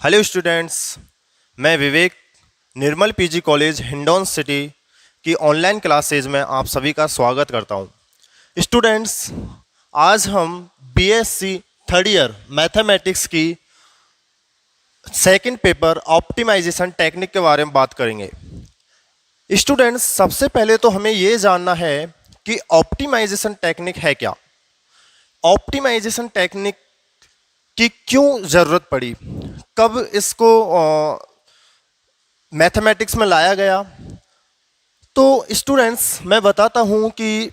Hello students, मैं विवेक निर्मल PG college Hindaun city की online classes में आप सभी का स्वागत करता हूं। स्टूडेंट्स, आज हम बीएससी थर्ड ईयर मैथमेटिक्स की सेकंड पेपर ऑप्टिमाइजेशन टेक्निक के बारे में बात करेंगे। स्टूडेंट्स, सबसे पहले तो हमें ये जानना है कि ऑप्टिमाइजेशन टेक्निक है क्या। ऑप्टिमाइजेशन टेक्निक की क्यों ज़रूरत पड़ी, कब इसको मैथमेटिक्स में लाया गया। तो स्टूडेंट्स, मैं बताता हूँ कि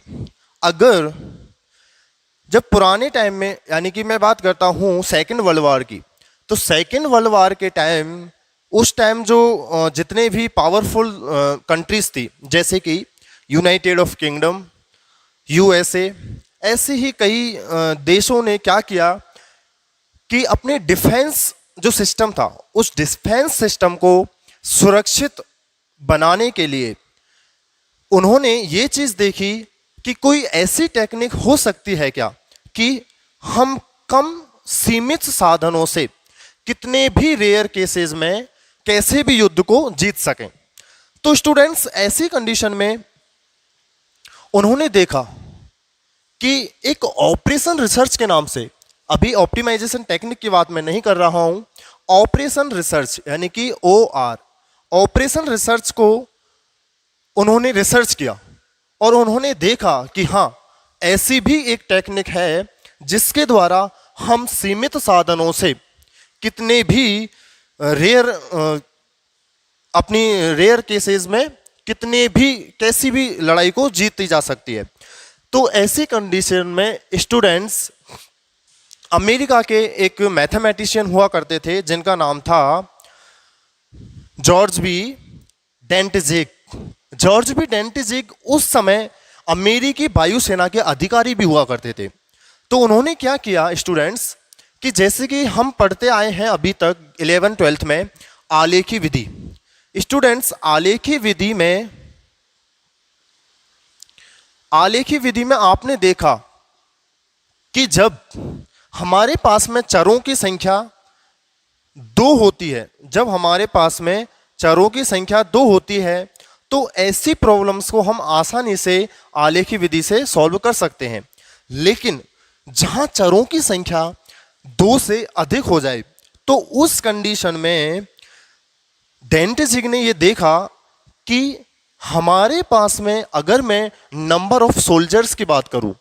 अगर जब पुराने टाइम में, यानी कि मैं बात करता हूँ सेकेंड वर्ल्ड वार की, तो सेकेंड वर्ल्ड वार के टाइम उस टाइम जो जितने भी पावरफुल कंट्रीज थी, जैसे कि यूनाइटेड ऑफ किंगडम, यूएसए, ऐसे ही कई देशों ने क्या किया कि अपने डिफेंस जो सिस्टम था, उस डिफेंस सिस्टम को सुरक्षित बनाने के लिए उन्होंने ये चीज़ देखी कि कोई ऐसी टेक्निक हो सकती है क्या कि हम कम सीमित साधनों से कितने भी रेयर केसेस में कैसे भी युद्ध को जीत सकें। तो स्टूडेंट्स, ऐसी कंडीशन में उन्होंने देखा कि एक ऑपरेशन रिसर्च के नाम से, अभी ऑप्टिमाइजेशन टेक्निक की बात मैं नहीं कर रहा हूं, ऑपरेशन रिसर्च यानी कि OR, ऑपरेशन रिसर्च को उन्होंने रिसर्च किया और उन्होंने देखा कि हाँ, ऐसी भी एक टेक्निक है जिसके द्वारा हम सीमित साधनों से कितने भी रेयर अपनी रेयर केसेस में कितने भी कैसी भी लड़ाई को जीती जा सकती है। तो ऐसी कंडीशन में स्टूडेंट्स, अमेरिका के एक मैथमेटिशियन हुआ करते थे जिनका नाम था जॉर्ज बी डेंटजिग। जॉर्ज बी डेंटजिग उस समय अमेरिकी वायुसेना के अधिकारी भी हुआ करते थे। तो उन्होंने क्या किया स्टूडेंट्स, कि जैसे कि हम पढ़ते आए हैं अभी तक 11th-12th में आलेखी विधि। स्टूडेंट्स, आलेखी विधि में आपने देखा कि जब हमारे पास में चरों की संख्या 2 होती है, जब हमारे पास में चरों की संख्या 2 होती है, तो ऐसी प्रॉब्लम्स को हम आसानी से आलेखी विधि से सॉल्व कर सकते हैं। लेकिन जहां चरों की संख्या 2 से अधिक हो जाए, तो उस कंडीशन में डेंटजिग ने यह देखा कि हमारे पास में, अगर मैं नंबर ऑफ सोल्जर्स की बात करूं,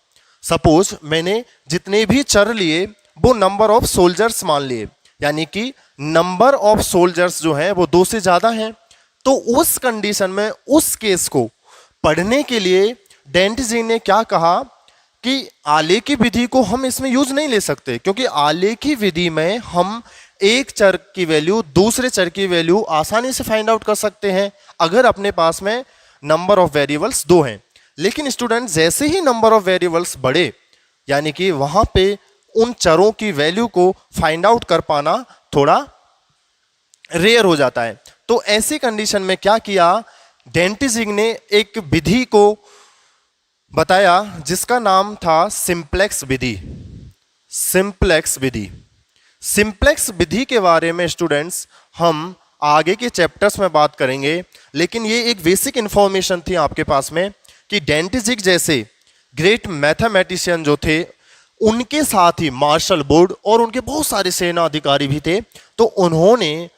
सपोज मैंने जितने भी चर लिए वो नंबर ऑफ सोल्जर्स मान लिए, यानी कि नंबर ऑफ सोल्जर्स जो है वो 2 से ज़्यादा हैं, तो उस कंडीशन में उस केस को पढ़ने के लिए डेंटजिग ने क्या कहा कि आलेखी विधि को हम इसमें यूज नहीं ले सकते, क्योंकि आलेखी विधि में हम एक चर की वैल्यू दूसरे चर की वैल्यू आसानी से फाइंड आउट कर सकते हैं अगर अपने पास में नंबर ऑफ वेरिएबल्स 2 हैं। लेकिन स्टूडेंट, जैसे ही नंबर ऑफ वेरिएबल्स बढ़े, यानी कि वहां पे उन चरों की वैल्यू को फाइंड आउट कर पाना थोड़ा रेयर हो जाता है। तो ऐसी कंडीशन में क्या किया, डेंटजिग ने एक विधि को बताया जिसका नाम था सिंप्लेक्स विधि। सिंप्लेक्स विधि, सिंप्लेक्स विधि के बारे में स्टूडेंट्स हम आगे के चैप्टर्स में बात करेंगे, लेकिन ये एक बेसिक इंफॉर्मेशन थी आपके पास में कि डेंटजिग जैसे ग्रेट मैथमेटिशियन जो थे, उनके साथ ही मार्शल बोर्ड और उनके बहुत सारे सेना अधिकारी भी थे। तो उन्होंने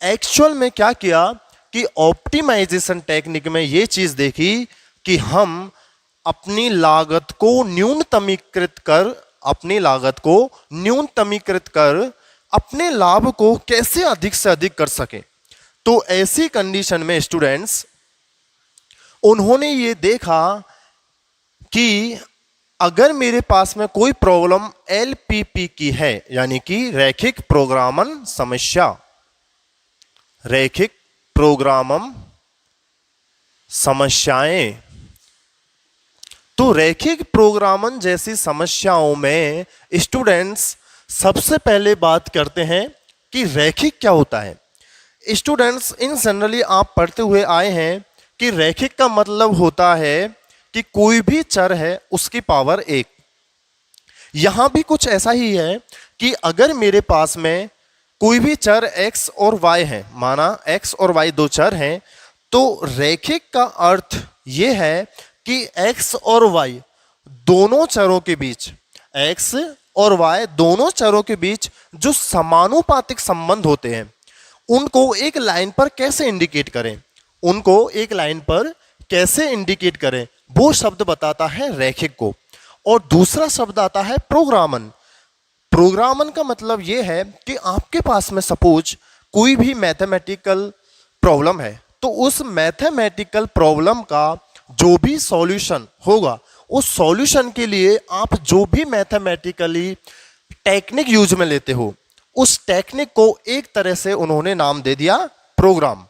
एक्चुअल में क्या किया कि ऑप्टिमाइजेशन टेक्निक में ये चीज देखी कि हम अपनी लागत को न्यूनतमीकृत कर अपने लाभ को कैसे अधिक से अधिक कर सकें। तो ऐसी कंडीशन में स्टूडेंट्स, उन्होंने ये देखा कि अगर मेरे पास में कोई प्रॉब्लम LPP की है, यानी कि रैखिक प्रोग्रामन समस्या, रैखिक प्रोग्रामम समस्याएं, तो रैखिक प्रोग्रामन जैसी समस्याओं में स्टूडेंट्स सबसे पहले बात करते हैं कि रैखिक क्या होता है। स्टूडेंट्स, इन जनरली आप पढ़ते हुए आए हैं कि रैखिक का मतलब होता है कि कोई भी चर है उसकी पावर 1। यहां भी कुछ ऐसा ही है कि अगर मेरे पास में कोई भी चर x और y है, माना x और y दो चर हैं, तो रैखिक का अर्थ ये है कि x और y दोनों चरों के बीच, x और y दोनों चरों के बीच जो समानुपातिक संबंध होते हैं उनको एक लाइन पर कैसे इंडिकेट करें, उनको एक लाइन पर कैसे इंडिकेट करें, वो शब्द बताता है रैखिक को। और दूसरा शब्द आता है प्रोग्रामन। प्रोग्रामन का मतलब ये है कि आपके पास में सपोज कोई भी मैथमेटिकल प्रॉब्लम है, तो उस मैथमेटिकल प्रॉब्लम का जो भी सॉल्यूशन होगा, उस सॉल्यूशन के लिए आप जो भी मैथमेटिकली टेक्निक यूज में लेते हो, उस टेक्निक को एक तरह से उन्होंने नाम दे दिया प्रोग्राम।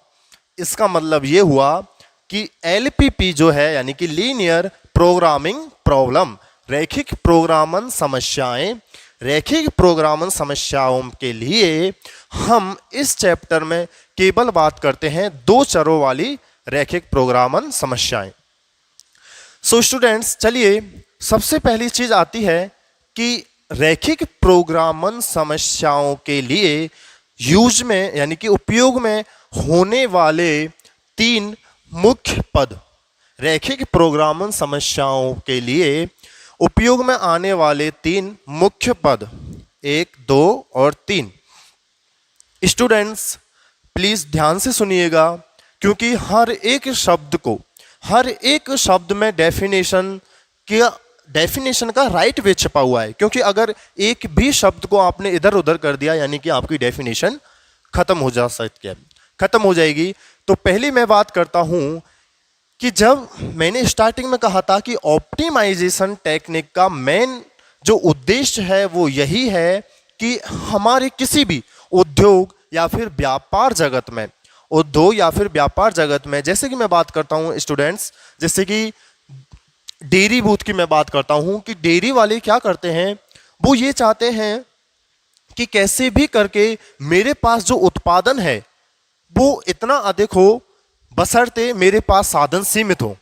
इसका मतलब ये हुआ कि एलपीपी जो है, यानी कि लीनियर प्रोग्रामिंग प्रॉब्लम, रैखिक प्रोग्रामन समस्याएं, रैखिक प्रोग्रामन समस्याओं के लिए हम इस चैप्टर में केवल बात करते हैं दो चरों वाली रैखिक प्रोग्रामन समस्याएं। सो स्टूडेंट्स, चलिए सबसे पहली चीज आती है कि रैखिक प्रोग्रामन समस्याओं के लिए यूज में, यानी कि उपयोग में होने वाले तीन मुख्य पद, रैखिक प्रोग्रामन समस्याओं के लिए उपयोग में आने वाले तीन मुख्य पद, 1, 2 और 3। स्टूडेंट्स प्लीज ध्यान से सुनिएगा, क्योंकि हर एक शब्द में डेफिनेशन का राइट वे छपा हुआ है। क्योंकि अगर एक भी शब्द को आपने इधर उधर कर दिया, यानी कि आपकी डेफिनेशन खत्म हो जाएगी। तो पहले मैं बात करता हूं कि जब मैंने स्टार्टिंग में कहा था कि ऑप्टिमाइजेशन टेक्निक का मेन जो उद्देश्य है वो यही है कि हमारे किसी भी उद्योग या फिर व्यापार जगत में, जैसे कि मैं बात करता हूं स्टूडेंट्स, जैसे कि डेयरी बूथ की मैं बात करता हूं, कि डेयरी वाले क्या करते हैं, वो ये चाहते हैं कि कैसे भी करके मेरे पास जो उत्पादन है वो इतना अधिक हो, बशर्ते मेरे पास साधन सीमित हो।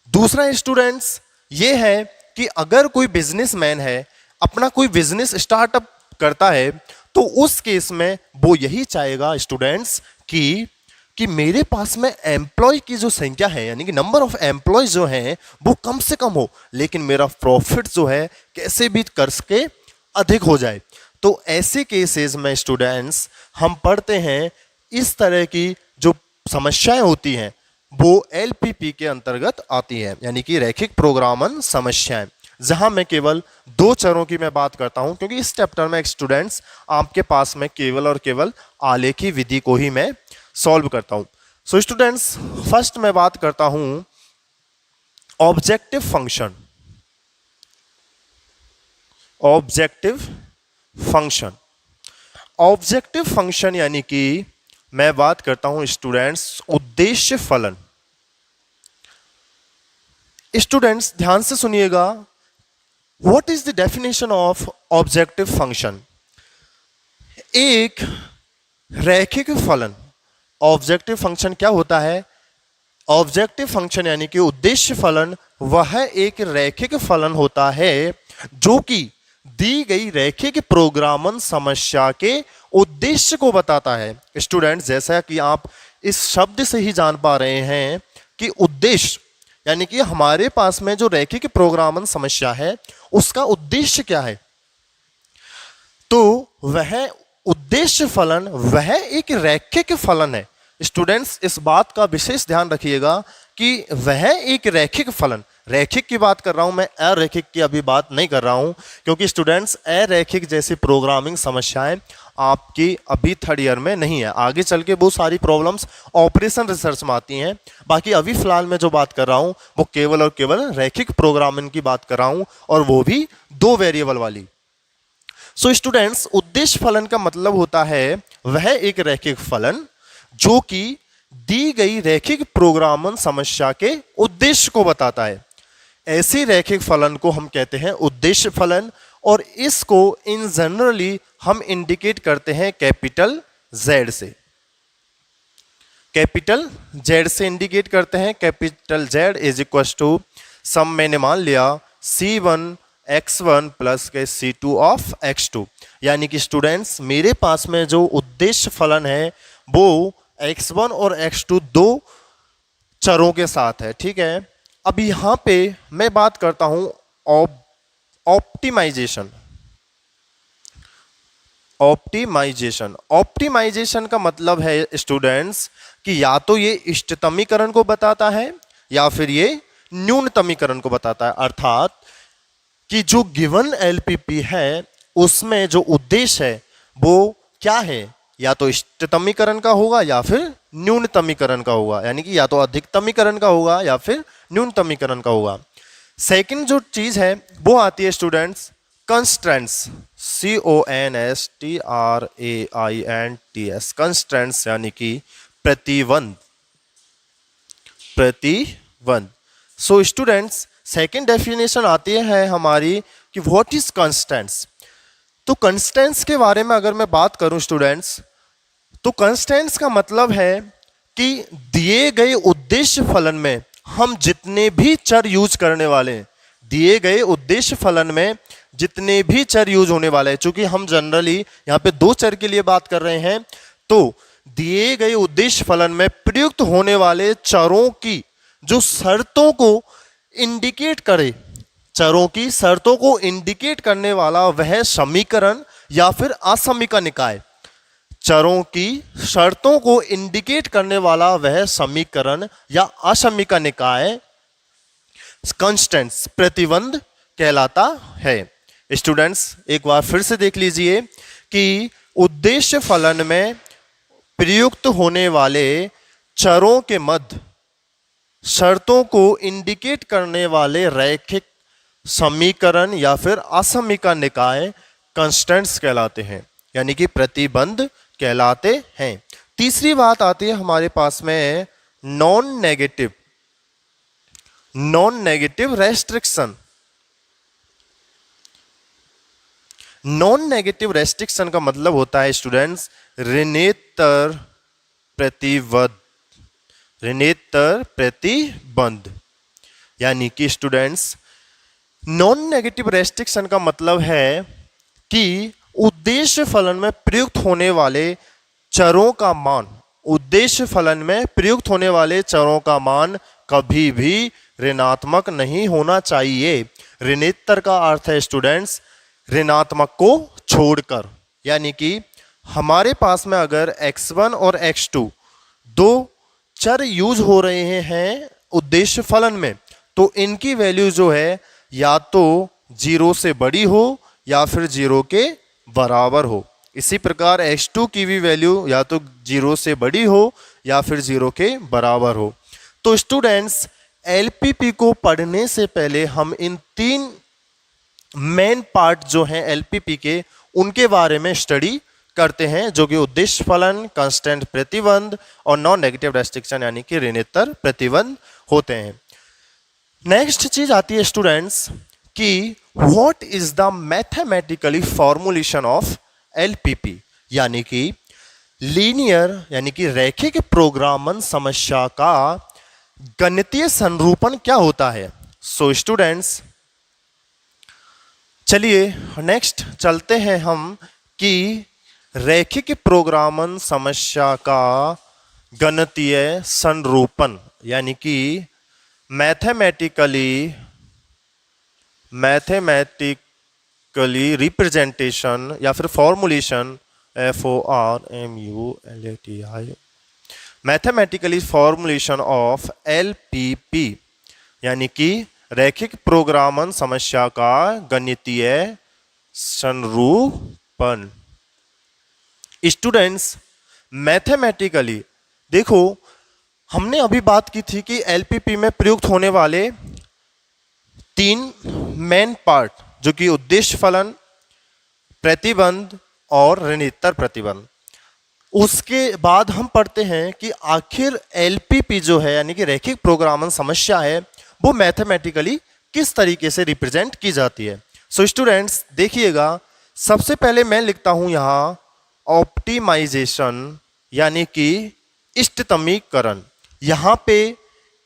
दूसरा स्टूडेंट्स ये है कि अगर कोई बिजनेसमैन है, अपना कोई बिजनेस स्टार्टअप करता है, तो उस केस में वो यही चाहेगा स्टूडेंट्स कि मेरे पास में एम्प्लॉय की जो संख्या है, यानी कि नंबर ऑफ एम्प्लॉयज जो हैं वो कम से कम हो, लेकिन मेरा प्रॉफिट जो है कैसे भी करके अधिक हो जाए। तो ऐसे केसेस में स्टूडेंट्स हम पढ़ते हैं इस तरह की जो समस्याएं होती हैं वो एलपीपी के अंतर्गत आती हैं, यानी कि रैखिक प्रोग्रामन समस्याएं, जहां मैं केवल दो चरों की मैं बात करता हूं, क्योंकि इस चैप्टर में स्टूडेंट्स आपके पास में केवल और केवल आलेखी विधि को ही मैं सॉल्व करता हूं। सो स्टूडेंट्स, फर्स्ट मैं बात करता हूं ऑब्जेक्टिव फंक्शन। ऑब्जेक्टिव फंक्शन यानी कि मैं बात करता हूं स्टूडेंट्स उद्देश्य फलन। स्टूडेंट्स ध्यान से सुनिएगा, what is the definition of objective function? एक रैखिक फलन। ऑब्जेक्टिव फंक्शन क्या होता है? ऑब्जेक्टिव फंक्शन यानी कि उद्देश्य फलन वह एक रैखिक फलन होता है जो कि दी गई रैखिक प्रोग्रामन समस्या के उद्देश्य को बताता है। स्टूडेंट्स, जैसा कि आप इस शब्द से ही जान पा रहे हैं कि उद्देश्य यानी कि हमारे पास में जो रैखिक प्रोग्रामन समस्या है उसका उद्देश्य क्या है, तो वह उद्देश्य फलन वह एक रैखिक फलन है। स्टूडेंट्स, इस बात का विशेष ध्यान रखिएगा कि वह एक रैखिक फलन, रैखिक की बात कर रहा हूं मैं, अरैखिक की अभी बात नहीं कर रहा हूं, क्योंकि स्टूडेंट्स अरैखिक जैसी प्रोग्रामिंग समस्याएं आपकी अभी थर्ड ईयर में नहीं है। आगे चल के वो सारी प्रॉब्लम्स ऑपरेशन रिसर्च में आती हैं। बाकी अभी फिलहाल मैं जो बात कर रहा हूं वो केवल और केवल रैखिक प्रोग्रामिंग की बात कर रहा हूं, और वो भी दो वेरिएबल वाली। सो स्टूडेंट्स, उद्देश्य फलन का मतलब होता है वह एक रैखिक फलन जो कि दी गई रैखिक प्रोग्रामन समस्या के उद्देश्य को बताता है। ऐसे रैखिक फलन को हम कहते हैं उद्देश्य फलन, और इसको इन जनरली हम इंडिकेट करते हैं कैपिटल Z से। कैपिटल Z से इंडिकेट करते हैं। Capital Z is equal to sum, मैंने मान लिया C1 x1 प्लस के c2 ऑफ x2। यानी कि स्टूडेंट्स मेरे पास में जो उद्देश्य फलन है वो x1 और x2 दो चरों के साथ है, ठीक है। अब यहां पे मैं बात करता हूं ऑप्टिमाइजेशन। ऑप्टिमाइजेशन का मतलब है स्टूडेंट्स कि या तो ये इष्टतमीकरण को बताता है या फिर ये न्यूनतमीकरण को बताता है। अर्थात कि जो गिवन एलपीपी है उसमें जो उद्देश्य है वो क्या है, या तो इष्टतमीकरण का होगा या फिर न्यूनतमीकरण का होगा, यानी कि या तो अधिकतमीकरण का होगा या फिर न्यूनतमीकरण का होगा। सेकंड जो चीज है वो आती है स्टूडेंट्स कंस्ट्रेंट्स, CONSTRAINTS, कंस्ट्रेंट्स यानी कि प्रतिबंध। सो स्टूडेंट्स सेकंड डेफिनेशन आती है हमारी कि व्हाट इज कंस्ट्रेंट्स। तो कंस्ट्रेंट्स के बारे में अगर मैं बात करूं स्टूडेंट्स, तो कंस्ट्रेंट्स का मतलब है कि दिए गए उद्देश्य फलन में हम जितने भी चर यूज करने वाले हैं, दिए गए उद्देश्य फलन में जितने भी चर यूज होने वाले हैं, चूंकि हम जनरली यहाँ पे दो चर के लिए बात कर रहे हैं, तो दिए गए उद्देश्य फलन में प्रयुक्त होने वाले चरों की जो शर्तों को इंडिकेट करे, चरों की शर्तों को इंडिकेट करने वाला वह समीकरण या फिर असमीका निकाय, चरों की शर्तों को इंडिकेट करने वाला वह समीकरण या असमीका निकाय कंस्टेंट्स प्रतिबंध कहलाता है। स्टूडेंट्स एक बार फिर से देख लीजिए कि उद्देश्य फलन में प्रयुक्त होने वाले चरों के मध्य शर्तों को इंडिकेट करने वाले रैखिक समीकरण या फिर असमीका निकाय कंस्टेंट्स कहलाते हैं, यानी कि प्रतिबंध कहलाते हैं। तीसरी बात आती है हमारे पास में non negative restriction. Non negative restriction का मतलब होता है स्टूडेंट्स ऋणेतर प्रतिबंध। यानी कि स्टूडेंट्स नॉन नेगेटिव रेस्ट्रिक्शन का मतलब है कि उद्देश्य फलन में प्रयुक्त होने वाले चरों का मान, उद्देश्य फलन में प्रयुक्त होने वाले चरों का मान कभी भी ऋणात्मक नहीं होना चाहिए। ऋणेतर का अर्थ है स्टूडेंट्स ऋणात्मक को छोड़कर, यानी कि हमारे पास में अगर x1 और x2 दो चर यूज हो रहे हैं उद्देश्य फलन में, तो इनकी वैल्यू जो है या तो 0 से बड़ी हो या फिर 0 के बराबर हो। इसी प्रकार x2 की भी वैल्यू या तो 0 से बड़ी हो या फिर 0 के बराबर हो। तो स्टूडेंट्स एलपीपी को पढ़ने से पहले हम इन तीन मेन पार्ट जो हैं एलपीपी के उनके बारे में स्टडी करते हैं, जो कि उद्देश्य फलन, कांस्टेंट प्रतिबंध और नॉन नेगेटिव रेस्ट्रिक्शन यानी कि ऋणेतर प्रतिबंध होते हैं। नेक्स्ट चीज आती है स्टूडेंट्स कि what is the mathematically formulation of LPP, यानी कि लीनियर यानी कि रैखिक प्रोग्रामन समस्या का गणितीय संरूपण क्या होता है। सो स्टूडेंट्स चलिए नेक्स्ट चलते हैं हम कि रैखिक प्रोग्रामन समस्या का गणितीय संरूपण यानी कि मैथमेटिकली रिप्रेजेंटेशन या फिर formulation FORMULATI mathematically formulation of LPP यानी कि रैखिक प्रोग्रामन समस्या का गणितीय संरूपण। स्टूडेंट्स मैथमेटिकली देखो हमने अभी बात की थी कि एलपीपी में प्रयुक्त होने वाले तीन मेन पार्ट जो कि उद्देश्य फलन, प्रतिबंध और ऋणेतर प्रतिबंध। उसके बाद हम पढ़ते हैं कि आखिर एलपीपी जो है यानी कि रैखिक प्रोग्रामन समस्या है वो मैथमेटिकली किस तरीके से रिप्रेजेंट की जाती है। सो स्टूडेंट्स देखिएगा, सबसे पहले मैं लिखता हूं यहां ऑप्टिमाइजेशन यानी कि इष्टतमीकरण। यहां पे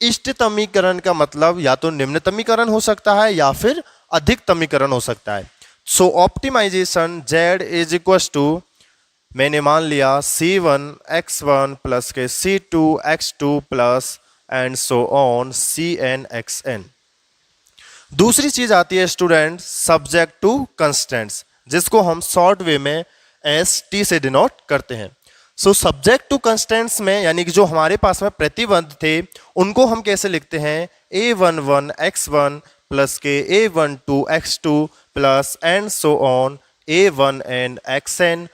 इष्टतमीकरण का मतलब या तो निम्नतमीकरण हो सकता है या फिर अधिकतमीकरण हो सकता है। So optimisation z is equal to, मैंने मान लिया c1 x1 प्लस के c2 x2 plus and so on cn xn। दूसरी चीज आती है स्टूडेंट सब्जेक्ट टू कंस्टेंट्स, जिसको हम शॉर्ट वे में एस टी से डिनोट करते हैं। सो सब्जेक्ट टू कंस्टेंट्स में यानी कि जो हमारे पास में प्रतिबंध थे उनको हम कैसे लिखते हैं, a11 x1 प्लस के a12 x2 plus and so on a1n xn।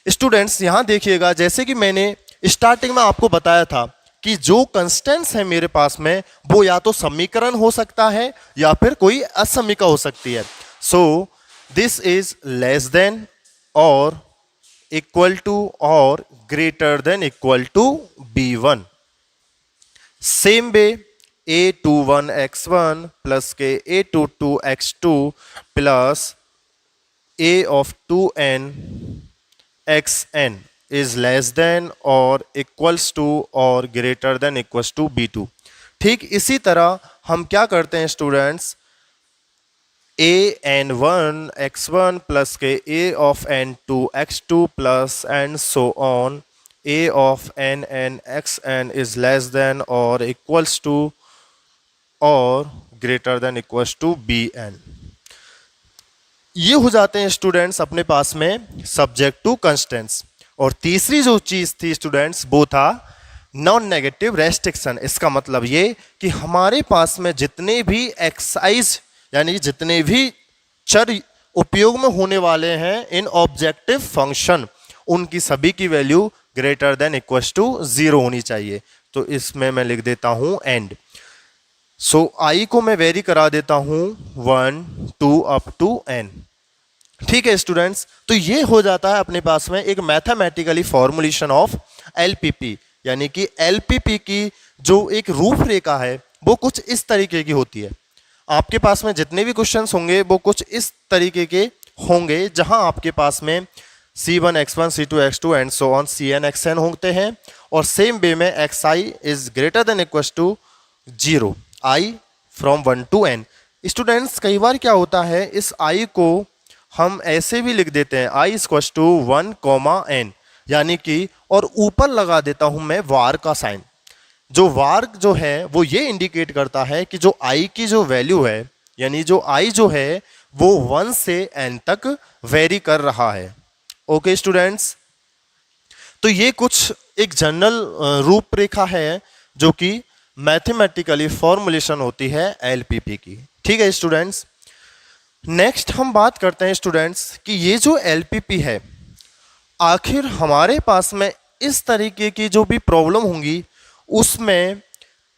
Students यहां देखिएगा, जैसे कि मैंने स्टार्टिंग में आपको बताया था कि जो कंस्टेंट्स है मेरे पास में वो या तो समीकरण हो सकता है या फिर कोई असमीका हो सकती है। So this is less then और इक्वल टू और greater than equal to b1। Same way a21 x1 plus के a22 x2 plus a of 2n xn is less than और equals to और greater than equals to b2। ठीक इसी तरह हम क्या करते हैं स्टूडेंट्स, an1 x1 प्लस के a of n2 x2 plus and so on a of nn xn is less than और equals to और greater than equals to bn। ये हो जाते हैं स्टूडेंट्स अपने पास में सब्जेक्ट टू कंस्टेंट्स। और तीसरी जो चीज थी स्टूडेंट्स वो था नॉन नेगेटिव रेस्ट्रिक्शन। इसका मतलब ये कि हमारे पास में जितने भी एक्साइज यानी जितने भी चर उपयोग में होने वाले हैं इन ऑब्जेक्टिव फंक्शन, उनकी सभी की value greater than equal to 0 होनी चाहिए। तो इसमें मैं लिख देता हूं एंड। सो आई को मैं वेरी करा देता हूं 1 2 अप टू n। ठीक है स्टूडेंट्स, तो ये हो जाता है अपने पास में एक मैथमेटिकली फॉर्मुलेशन ऑफ एलपीपी, यानी कि एलपीपी की जो एक रूपरेखा है वो कुछ इस तरीके की होती है। आपके पास में जितने भी क्वेश्चंस होंगे वो कुछ इस तरीके के होंगे, जहां आपके पास में c1 x1 c2 x2 and so on cn xn होते हैं। और सेम वे में xi is greater than equal to 0 i from 1 to n। Students कई बार क्या होता है, इस i को हम ऐसे भी लिख देते हैं i इक्वल टू 1 n, यानी कि और ऊपर लगा देता हूं मैं वार का साइन। जो वार जो है वो ये इंडिकेट करता है कि जो i की जो वैल्यू है, यानी जो i जो है वो 1 से n तक वेरी कर रहा है। ओके स्टूडेंट्स, तो ये कुछ एक जनरल रूपरेखा है जो कि मैथमेटिकली फॉर्मुलेशन होती है एलपीपी की। ठीक है स्टूडेंट्स, नेक्स्ट हम बात करते हैं स्टूडेंट्स कि ये जो एलपीपी है, आखिर हमारे पास में इस तरीके की जो भी प्रॉब्लम होंगी उसमें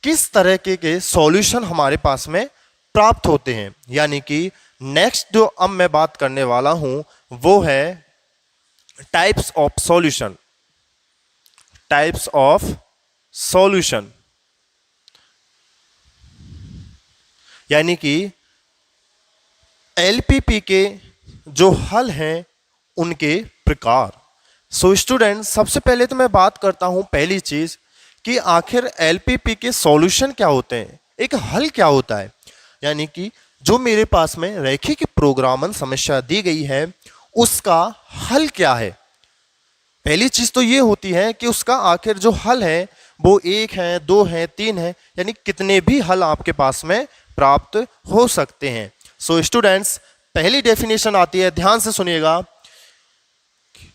किस तरह के सॉल्यूशन हमारे पास में प्राप्त होते हैं। यानी कि नेक्स्ट जो अब मैं बात करने वाला हूं वो है types of solution. Types of solution यानी कि एलपीपी के जो हल हैं उनके प्रकार। सो स्टूडेंट, सबसे पहले तो मैं बात करता हूं पहली चीज कि आखिर एलपीपी के सॉल्यूशन क्या होते हैं, एक हल क्या होता है। यानी कि जो मेरे पास में रैखिक प्रोग्रामन समस्या दी गई है उसका हल क्या है। पहली चीज तो ये होती है कि उसका आखिर जो हल है वो 1 है 2 है 3 है, यानी कितने भी हल आपके पास में प्राप्त हो सकते हैं। सो स्टूडेंट्स, पहली डेफिनेशन आती है, ध्यान से सुनिएगा।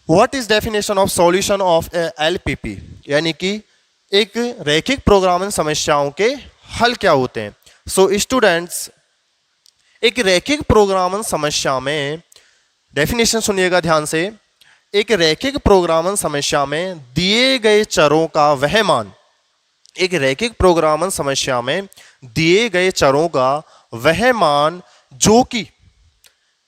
What is definition of solution of LPP, यानी कि एक रैखिक प्रोग्रामिंग समस्याओं के हल क्या होते हैं। सो स्टूडेंट्स, एक रैखिक प्रोग्रामिंग समस्या में डेफिनेशन सुनिएगा ध्यान से। एक रैखिक प्रोग्रामिंग समस्या में दिए गए चरों का वह मान, एक रैखिक प्रोग्रामिंग समस्या में दिए गए चरों का वह मान जो कि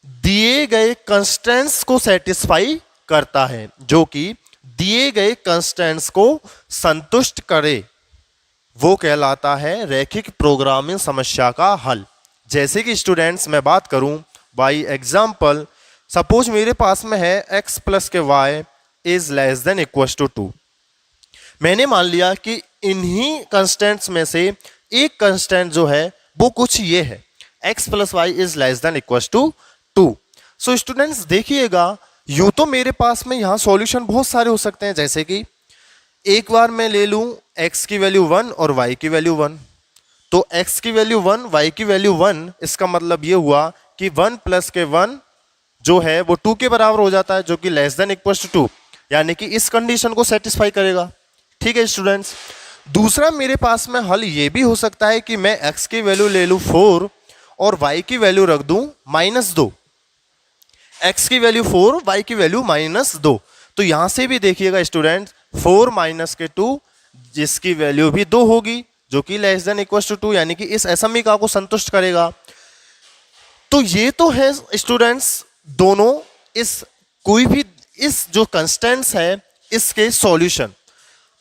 दिए गए कंस्ट्रेंट्स को सेटिस्फाई करता है, जो कि दिए गए कंस्ट्रेंट्स को संतुष्ट करे, वो कहलाता है रैखिक प्रोग्रामिंग समस्या का हल। जैसे कि स्टूडेंट्स मैं बात करूं बाय एग्जांपल, सपोज मेरे पास में है x प्लस के y is less than equal to 2। मैंने मान लिया कि इन्हीं कंस्टेंट्स में से एक कंस्टेंट जो है वो कुछ ये है, x plus y is less than equal to 2। So students देखिएगा, यूं तो मेरे पास में यहाँ सॉल्यूशन बहुत सारे हो सकते हैं, जैसे कि एक बार मैं ले लूं x की वैल्यू 1 और y की वैल्यू 1, तो x की वैल्यू 1 y की वैल्यू 1, इसका मतलब ये हुआ कि 1 प्लस के 1 जो है वो 2 के बराबर हो जाता है, जो कि लेस देन इक्वल टू 2, यानी कि इस कंडीशन को सेटिस्फाई करेगा। ठीक है स्टूडेंट्स। दूसरा मेरे पास में हल ये भी हो सकता है कि मैं x की वैल्यू ले लूं 4 और y की वैल्यू रख दूं -2। x की वैल्यू 4, y की वैल्यू -2, तो यहां से भी देखिएगा स्टूडेंट 4 माइनस के 2 जिसकी वैल्यू भी 2 होगी, जो कि लेस देन इक्वल टू 2, यानी कि इस असमीका को संतुष्ट करेगा। तो ये तो है स्टूडेंट्स दोनों इस कोई भी इस जो कंस्टेंट्स है इसके सॉल्यूशन।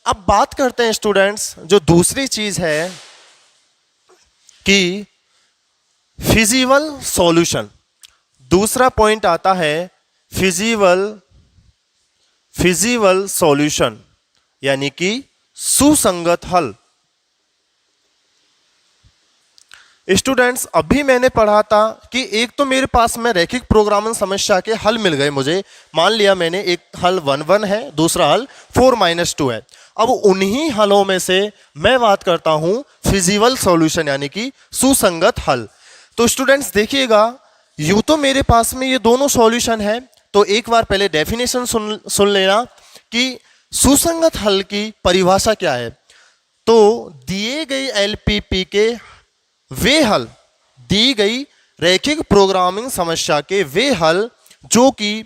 अब बात करते हैं स्टूडेंट्स जो दूसरी चीज है कि फिजिबल सॉल्यूशन। दूसरा पॉइंट आता है फिजिबल सॉल्यूशन, यानी कि सुसंगत हल। स्टूडेंट्स अभी मैंने पढ़ा था कि एक तो मेरे पास में रैखिक प्रोग्रामिंग समस्या के हल मिल गए मुझे, मान लिया मैंने एक हल 1 1 है, दूसरा हल 4 - 2 है। अब उन्हीं हलों में से मैं बात करता हूं फिजिबल सॉल्यूशन, यानी कि सुसंगत हल। तो स्टूडेंट्स देखिएगा, यूं तो मेरे पास में ये दोनों सॉल्यूशन है, तो एक बार पहले डेफिनेशन सुन लेना कि सुसंगत हल की परिभाषा क्या है। तो दिए गई एलपीपी के वे हल, दी गई रैखिक प्रोग्रामिंग समस्या के वे हल जो कि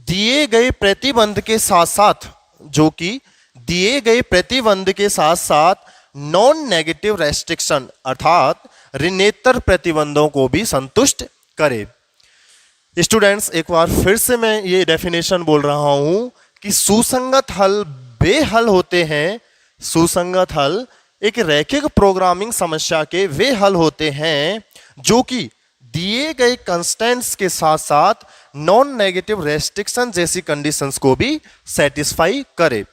दिए गए प्रतिबंध के साथ साथ, जो कि दिए गए प्रतिबंध के साथ साथ नॉन नेगेटिव रेस्ट्रिक्शन अर्थात ऋणेतर प्रतिबंधों को भी संतुष्ट करे। स्टूडेंट्स एक बार फिर से मैं ये डेफिनेशन बोल रहा हूं कि सुसंगत हल वे हल होते हैं, सुसंगत हल एक रैखिक प्रोग्रामिंग समस्या के वे हल होते हैं जो कि दिए गए कंस्टेंट्स के साथ साथ नॉन नेगेटिव रेस्ट्रिक्शन जैसी कंडीशंस को भी सेटिस्फाई करे।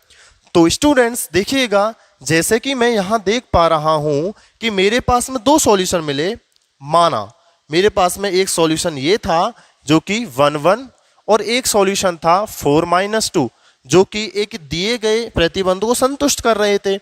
तो स्टूडेंट्स देखिएगा, जैसे कि मैं यहां देख पा रहा हूं कि मेरे पास में 2 सॉल्यूशन मिले। माना मेरे पास में एक सॉल्यूशन ये था जो कि 1 1 और एक सॉल्यूशन था 4 - 2 जो कि एक दिए गए प्रतिबंध को संतुष्ट कर रहे थे।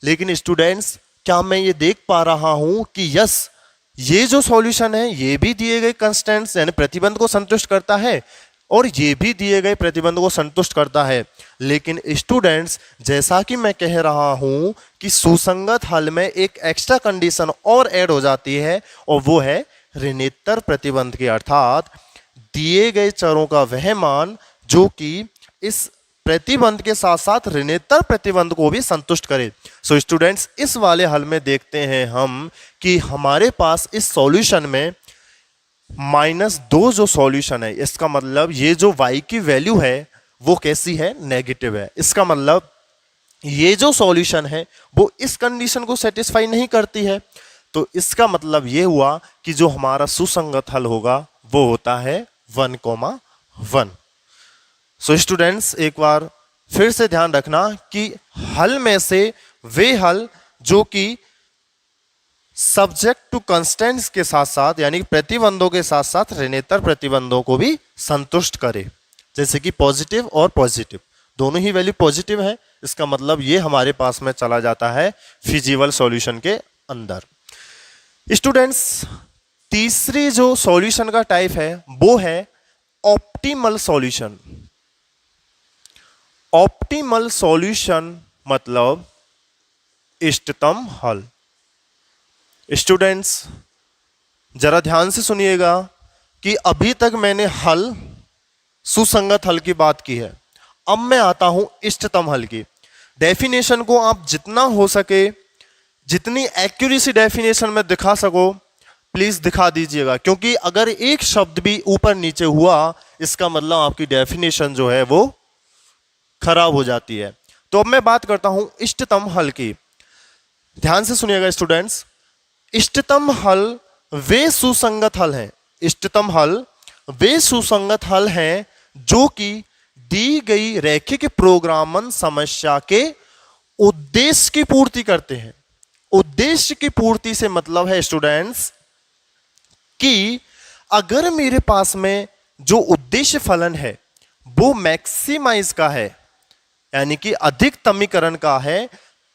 लेकिन स्टूडेंट्स क्या मैं ये देख पा रहा हूं कि यस, ये जो सॉल्यूशन है ये भी दिए गए कंस्टेंट्स यानी प्रतिबंध को संतुष्ट करता है और ये भी दिए गए प्रतिबंध को संतुष्ट करता है। लेकिन स्टूडेंट्स जैसा कि मैं कह रहा हूं कि सुसंगत हल में एक एक्स्ट्रा कंडीशन और ऐड हो जाती है और वो है ऋणेतर प्रतिबंध के, अर्थात दिए गए चरों का वह मान जो कि इस प्रतिबंध के साथ साथ ऋणेतर प्रतिबंध को भी संतुष्ट करे। सो स्टूडेंट्स इस वाले हल में देखते हैं हम कि हमारे पास इस सॉल्यूशन में -2 जो सॉल्यूशन है, इसका मतलब ये जो y की वैल्यू है वो कैसी है, नेगेटिव है। इसका मतलब ये जो सॉल्यूशन है वो इस कंडीशन को सेटिस्फाई नहीं करती है। तो इसका मतलब ये हुआ कि जो हमारा सुसंगत हल होगा वो होता है 1, 1। सो स्टूडेंट्स एक बार फिर से ध्यान रखना कि हल में से वे हल जो कि सब्जेक्ट टू कंस्टेंट्स के साथ साथ यानी प्रतिबंधों के साथ साथ ऋणेतर प्रतिबंधों को भी संतुष्ट करे, जैसे कि पॉजिटिव और पॉजिटिव, दोनों ही वैल्यू पॉजिटिव है। इसका मतलब ये हमारे पास में चला जाता है फिजिबल सॉल्यूशन के अंदर। स्टूडेंट्स तीसरी जो सॉल्यूशन का टाइप है वो है ऑप्टिमल सॉल्यूशन। ऑप्टिमल सॉल्यूशन मतलब इष्टतम हल। स्टूडेंट्स जरा ध्यान से सुनिएगा कि अभी तक मैंने हल सुसंगत हल की बात की है, अब मैं आता हूं इष्टतम हल की। डेफिनेशन को आप जितना हो सके, जितनी एक्यूरेसी डेफिनेशन में दिखा सको प्लीज दिखा दीजिएगा, क्योंकि अगर एक शब्द भी ऊपर नीचे हुआ इसका मतलब आपकी डेफिनेशन जो है वो खराब हो जाती है। तो अब मैं बात करता हूं इष्टतम हल की। ध्यान से सुनिएगा स्टूडेंट्स, इष्टतम हल वे सुसंगत हल हैं, इष्टतम हल वे सुसंगत हल हैं जो कि दी गई रैखिक प्रोग्रामन समस्या के उद्देश्य की पूर्ति करते हैं। उद्देश्य की पूर्ति से मतलब है स्टूडेंट्स कि अगर मेरे पास में जो उद्देश्य फलन है वो मैक्सिमाइज का है, यानी कि अधिकतमीकरण का है,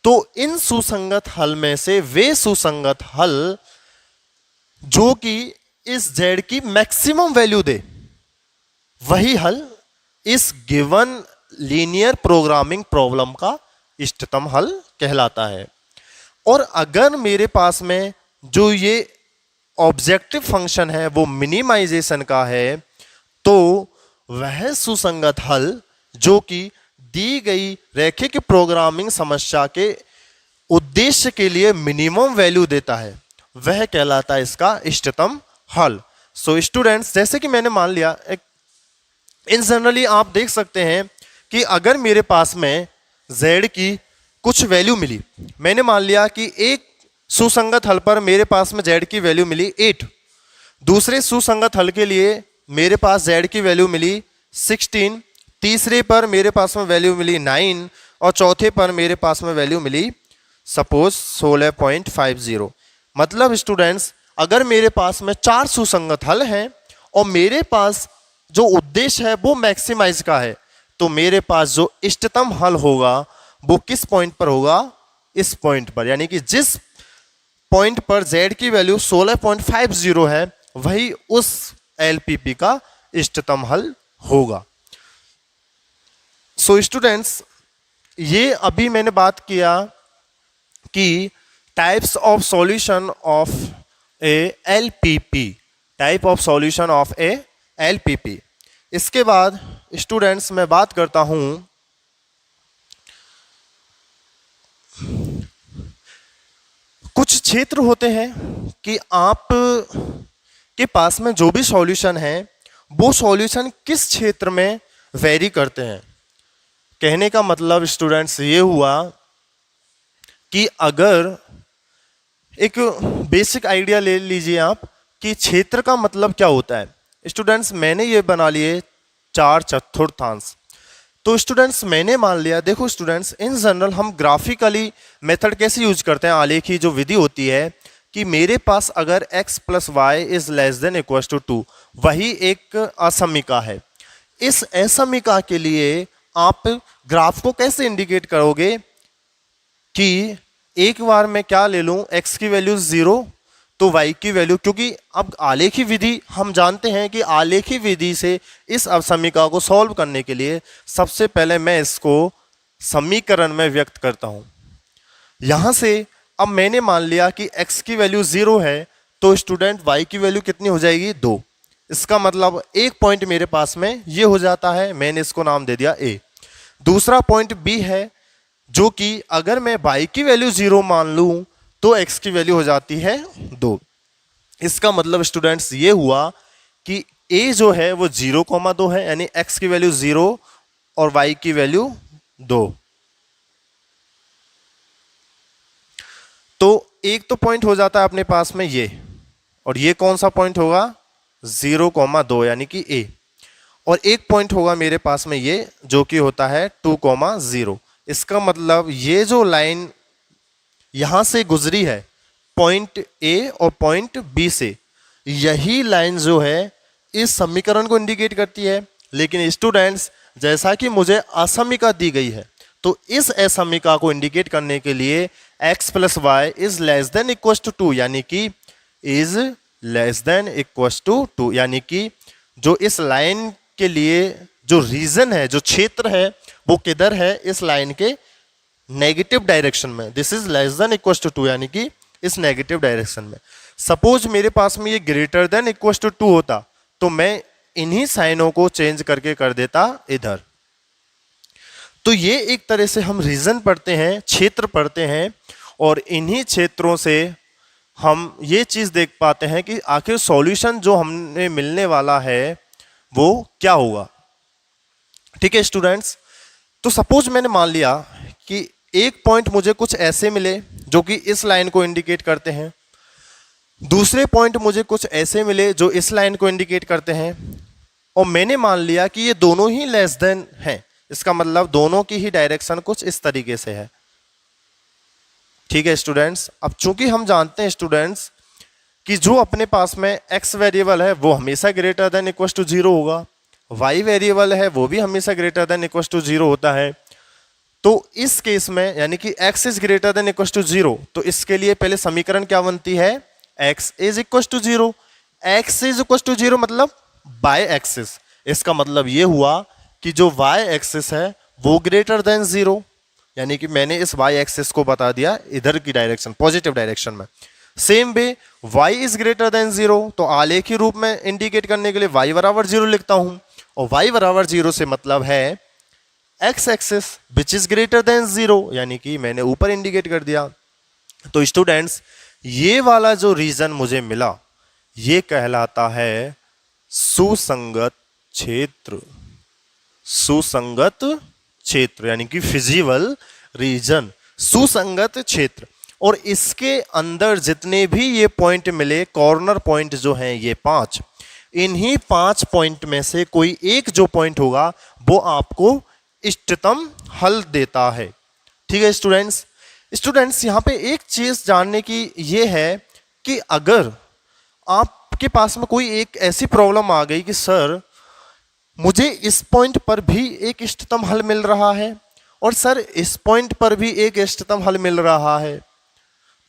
तो इन सुसंगत हल में से वे सुसंगत हल जो कि इस z की मैक्सिमम वैल्यू दे, वही हल इस गिवन लीनियर प्रोग्रामिंग प्रॉब्लम का इष्टतम हल कहलाता है। और अगर मेरे पास में जो ये ऑब्जेक्टिव फंक्शन है वो मिनिमाइजेशन का है, तो वह सुसंगत हल जो कि दी गई रैखिक प्रोग्रामिंग समस्या के उद्देश्य के लिए मिनिमम वैल्यू देता है, वह कहलाता है इसका इष्टतम हल। सो स्टूडेंट्स, जैसे कि मैंने मान लिया, इन जनरली आप देख सकते हैं कि अगर मेरे पास में z की कुछ वैल्यू मिली, मैंने मान लिया कि एक सुसंगत हल पर मेरे पास में z की वैल्यू मिली 8, दूसरे सुसंगत हल के लिए मेरे पास z की वैल्यू मिली 16, तीसरे पर मेरे पास में वैल्यू मिली 9 और चौथे पर मेरे पास में वैल्यू मिली सपोज 16.50। मतलब स्टूडेंट्स, अगर मेरे पास में 4 सुसंगत हल हैं और मेरे पास जो उद्देश्य है वो मैक्सिमाइज का है, तो मेरे पास जो इष्टतम हल होगा वो किस पॉइंट पर होगा? इस पॉइंट पर, यानी कि जिस पॉइंट पर z की वैल्यू 16.50 है वही उस LPP का इष्टतम हल होगा। सो स्टूडेंट्स, ये अभी मैंने बात किया कि types of solution of A LPP, type of solution of A LPP। इसके बाद स्टूडेंट्स मैं बात करता हूं कुछ क्षेत्र होते हैं कि आप के पास में जो भी सॉल्यूशन है वो सॉल्यूशन किस क्षेत्र में वेरी करते हैं। कहने का मतलब स्टूडेंट्स ये हुआ कि अगर एक बेसिक आइडिया ले लीजिए आप कि क्षेत्र का मतलब क्या होता है। स्टूडेंट्स, मैंने ये बना लिए 4 चतुर्थांश। तो स्टूडेंट्स, मैंने मान लिया, देखो स्टूडेंट्स, इन जनरल हम ग्राफिकली मेथड कैसे यूज करते हैं, आलेखी जो विधि होती है कि मेरे पास अगर x + y is less than equal to 2, वही एक असमीका है। इस असमीका के लिए आप ग्राफ को कैसे इंडिकेट करोगे कि एक बार मैं क्या ले लूं, x की वैल्यू 0 तो y की वैल्यू, क्योंकि अब आलेखी विधि हम जानते हैं कि आलेखी विधि से इस असमीका को सॉल्व करने के लिए सबसे पहले मैं इसको समीकरण में व्यक्त करता हूं। यहां से अब मैंने मान लिया कि x की वैल्यू 0 है, तो स्टूडेंट y की वैल्यू कितनी हो जाएगी? 2। इसका मतलब एक पॉइंट मेरे पास में ये हो जाता है, मैंने इसको नाम दे दिया a। दूसरा पॉइंट b है, जो कि अगर मैं y की वैल्यू 0 मान लूं तो x की वैल्यू हो जाती है 2। इसका मतलब स्टूडेंट्स ये हुआ कि a जो है वो 0,2 है, यानी x की वैल्यू 0 और y की वैल्यू 2। तो एक तो पॉइंट हो जाता है अपने पास में ये, और ये कौन सा पॉइंट होगा? 0,2 यानी कि a। और एक पॉइंट होगा मेरे पास में ये, जो कि होता है 2,0। इसका मतलब ये जो लाइन यहां से गुजरी है पॉइंट A और पॉइंट B से, यही लाइन जो है इस समीकरण को इंडिकेट करती है। लेकिन स्टूडेंट्स, जैसा कि मुझे असमीका दी गई है, तो इस असमीका को इंडिकेट करने के लिए x + y is less than equal to 2, यानी कि is less than equal to 2, यानी कि जो इस लाइन के लिए जो रीजन है, जो क्षेत्र है, वो किधर है? इस लाइन के नेगेटिव डायरेक्शन में। This is less than equal to 2, यानी कि इस नेगेटिव डायरेक्शन में। सपोज मेरे पास में ये ग्रेटर देन इक्वल टू 2 होता, तो मैं इन्हीं साइनों को चेंज करके कर देता इधर। तो ये एक तरह से हम रीजन पढ़ते हैं, क्षेत्र पढ़ते हैं, और इन्हीं क्षेत्रों से हम ये चीज देख पाते हैं कि आखिर सॉल्यूशन जो हमें मिलने वाला है वो क्या होगा। ठीक है स्टूडेंट्स, तो सपोज मैंने मान लिया कि एक पॉइंट मुझे कुछ ऐसे मिले जो कि इस लाइन को इंडिकेट करते हैं, दूसरे पॉइंट मुझे कुछ ऐसे मिले जो इस लाइन को इंडिकेट करते हैं, और मैंने मान लिया कि ये दोनों ही लेस देन हैं। इसका मतलब दोनों की ही डायरेक्शन कुछ इस तरीके से है। ठीक है स्टूडेंट्स, अब चूंकि हम जानते हैं स्टूडेंट्स कि जो अपने पास में x वेरिएबल है वो हमेशा ग्रेटर देन इक्वल टू 0 होगा, y वेरिएबल है वो भी हमेशा ग्रेटर देन इक्वल टू 0 होता है। तो इस केस में यानी कि x is greater than equal to 0, तो इसके लिए पहले समीकरण क्या बनती है, x is equal to 0। x is equal to 0 मतलब बाय एक्सिस, इसका मतलब ये हुआ कि जो y एक्सिस है वो ग्रेटर देन 0, यानी कि मैंने इस y एक्सिस को बता दिया इधर की डायरेक्शन, पॉजिटिव डायरेक्शन में। Same way y is greater then 0, तो आलेखी रूप में इंडिकेट करने के लिए y बराबर 0 लिखता हूं, और y बराबर 0 से मतलब है x axis which is greater then 0, यानी कि मैंने ऊपर इंडिकेट कर दिया। तो स्टूडेंट्स ये वाला जो रीजन मुझे मिला ये कहलाता है सुसंगत क्षेत्र, सुसंगत क्षेत्र यानी कि फिजिबल रीजन, सुसंगत क्षेत्र। और इसके अंदर जितने भी ये पॉइंट मिले, कॉर्नर पॉइंट जो हैं ये 5, इन्हीं 5 पॉइंट में से कोई एक जो पॉइंट होगा वो आपको इष्टतम हल देता है। ठीक है स्टूडेंट्स। स्टूडेंट्स यहाँ पे एक चीज जानने की ये है कि अगर आपके पास में कोई एक ऐसी प्रॉब्लम आ गई कि सर मुझे इस पॉइंट पर भी एक इष्टतम हल मिल रहा है और सर इस पॉइंट पर भी एक इष्टतम हल मिल रहा है,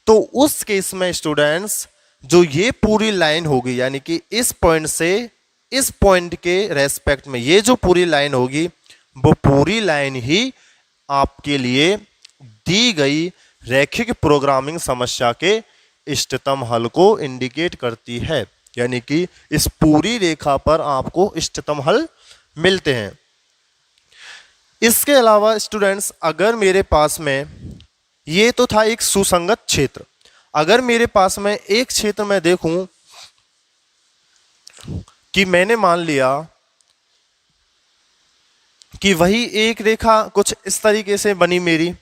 तो उस केस में स्टूडेंट्स जो ये पूरी लाइन होगी यानी कि इस पॉइंट से इस पॉइंट के रेस्पेक्ट में ये जो पूरी लाइन होगी वो पूरी लाइन ही आपके लिए दी गई रैखिक प्रोग्रामिंग समस्या के इष्टतम हल को इंडिकेट करती है, यानी कि इस पूरी रेखा पर आपको इष्टतम हल मिलते हैं। इसके अलावा स्टूडेंट्स अगर मेरे पास में ये तो था एक सुसंगत क्षेत्र, अगर मेरे पास में एक क्षेत्र में देखूं कि मैंने मान लिया कि वही एक रेखा कुछ इस तरीके से बनी मेरी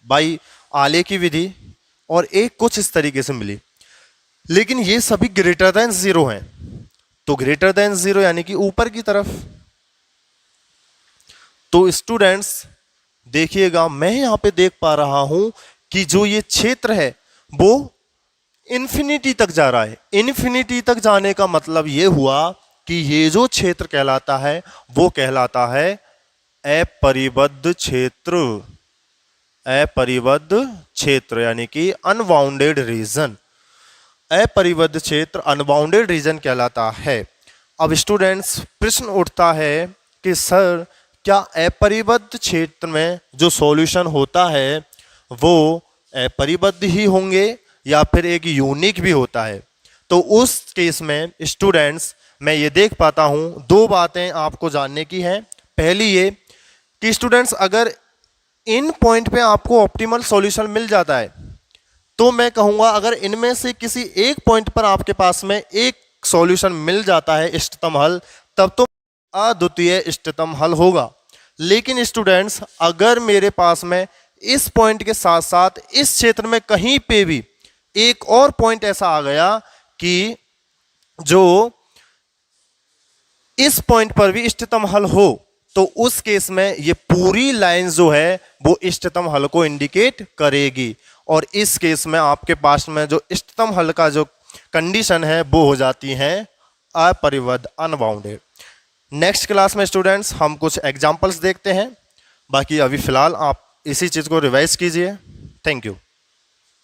बाई आले की विधि और एक कुछ इस तरीके से मिली, लेकिन ये सभी ग्रेटर देन 0 हैं, तो ग्रेटर देन 0 यानी कि ऊपर की तरफ। तो स्टूडेंट्स देखिएगा मैं यहां पे देख पा रहा हूं कि जो ये क्षेत्र है वो इन्फिनिटी तक जा रहा है। इन्फिनिटी तक जाने का मतलब ये हुआ कि ये जो क्षेत्र कहलाता है वो कहलाता है अपरिबद्ध क्षेत्र, अपरिबद्ध क्षेत्र यानी कि अनबाउंडेड रीजन, अपरिबद्ध क्षेत्र अनबाउंडेड रीजन कहलाता है। अब स्टूडेंट्स प्रश्न उठता है कि सर क्या अपरिबद्ध क्षेत्र में जो सॉल्यूशन होता है वो अपरिबद्ध ही होंगे या फिर एक यूनिक भी होता है? तो उस केस में स्टूडेंट्स मैं ये देख पाता हूं दो बातें आपको जानने की हैं। पहली ये कि स्टूडेंट्स अगर इन पॉइंट पे आपको ऑप्टिमल सॉल्यूशन मिल जाता है तो मैं कहूंगा अगर इनमें से किसी एक पॉइंट पर आपके पास में एक सॉल्यूशन मिल जाता है इष्टतम हल, तब तो अद्वितीय इष्टतम हल होगा। लेकिन स्टूडेंट्स अगर मेरे पास में इस पॉइंट के साथ साथ इस क्षेत्र में कहीं पे भी एक और पॉइंट ऐसा आ गया कि जो इस पॉइंट पर भी इष्टतम हल हो, तो उस केस में ये पूरी लाइन जो है वो इष्टतम हल को इंडिकेट करेगी और इस केस में आपके पास में जो इष्टतम हल का जो कंडीशन है वो हो जाती है अपरिबद्ध अनबाउंडेड। नेक्स्ट क्लास में स्टूडेंट्स हम कुछ एग्जांपल्स देखते हैं, बाकी अभी फिलहाल आप इसी चीज को रिवाइज कीजिए। Thank you.